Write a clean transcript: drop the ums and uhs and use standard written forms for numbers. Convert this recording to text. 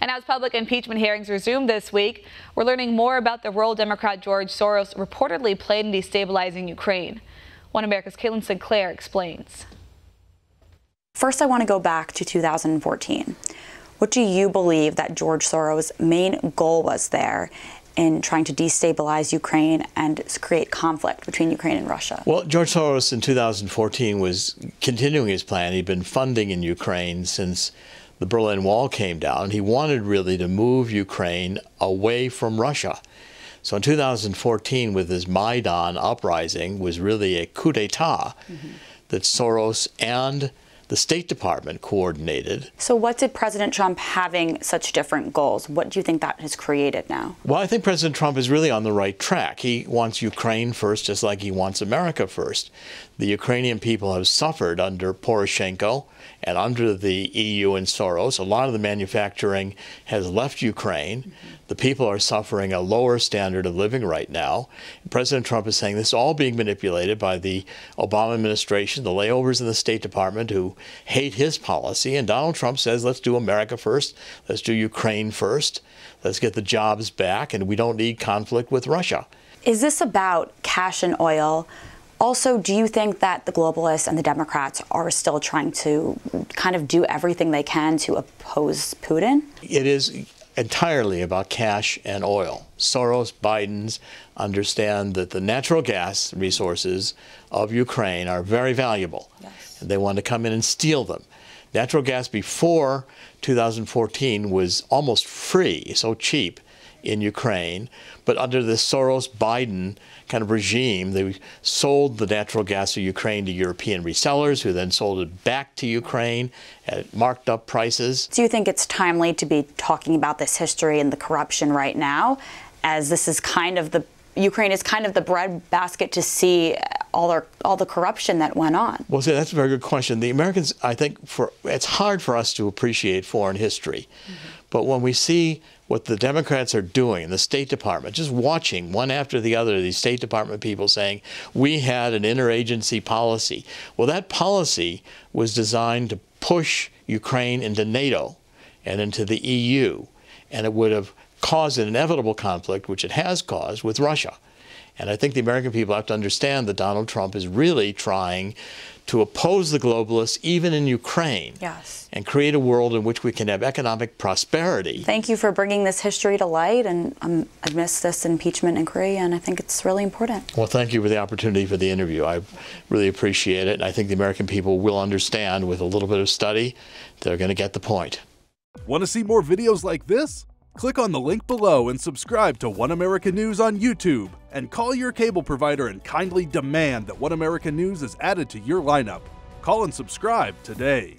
And as public impeachment hearings resume this week, we're learning more about the role Democrat George Soros reportedly played in destabilizing Ukraine. One America's Sinclair explains. First, I want to go back to 2014. What do you believe that George Soros' main goal was there in trying to destabilize Ukraine and create conflict between Ukraine and Russia? Well, George Soros in 2014 was continuing his plan. He'd been funding in Ukraine since the Berlin Wall came down. He wanted really to move Ukraine away from Russia. So in 2014, with his Maidan uprising, was really a coup d'etat that Soros and the State Department coordinated. So what did President Trump having such different goals? What do you think that has created now? Well, I think President Trump is really on the right track. He wants Ukraine first, just like he wants America first. The Ukrainian people have suffered under Poroshenko and under the EU and Soros. A lot of the manufacturing has left Ukraine. The people are suffering a lower standard of living right now. President Trump is saying this is all being manipulated by the Obama administration, the layovers in the State Department who hate his policy. And Donald Trump says, let's do America first. Let's do Ukraine first. Let's get the jobs back. And we don't need conflict with Russia. Is this about cash and oil? Also, do you think that the globalists and the Democrats are still trying to kind of do everything they can to oppose Putin? It is entirely about cash and oil. Soros Bidens understand that the natural gas resources of Ukraine are very valuable. Yes. And they want to come in and steal them. Natural gas before 2014 was almost free, so cheap in Ukraine, but under the Soros-Biden kind of regime, they sold the natural gas of Ukraine to European resellers who then sold it back to Ukraine at marked up prices. Do you think it's timely to be talking about this history and the corruption right now, as this is kind of Ukraine is kind of the breadbasket to see all the corruption that went on? Well, see, that's a very good question. The Americans, I think, it's hard for us to appreciate foreign history. But when we see what the Democrats are doing in the State Department, just watching one after the other, these State Department people saying, we had an interagency policy. Well, that policy was designed to push Ukraine into NATO and into the EU, and it would have caused an inevitable conflict, which it has caused, with Russia. And I think the American people have to understand that Donald Trump is really trying to oppose the globalists, even in Ukraine, yes, and create a world in which we can have economic prosperity. Thank you for bringing this history to light, and I missed this impeachment inquiry, and I think it's really important. Well, thank you for the opportunity for the interview. I really appreciate it, and I think the American people will understand with a little bit of study. They're going to get the point. Want to see more videos like this? Click on the link below and subscribe to One America News on YouTube, and call your cable provider and kindly demand that One America News is added to your lineup. Call and subscribe today.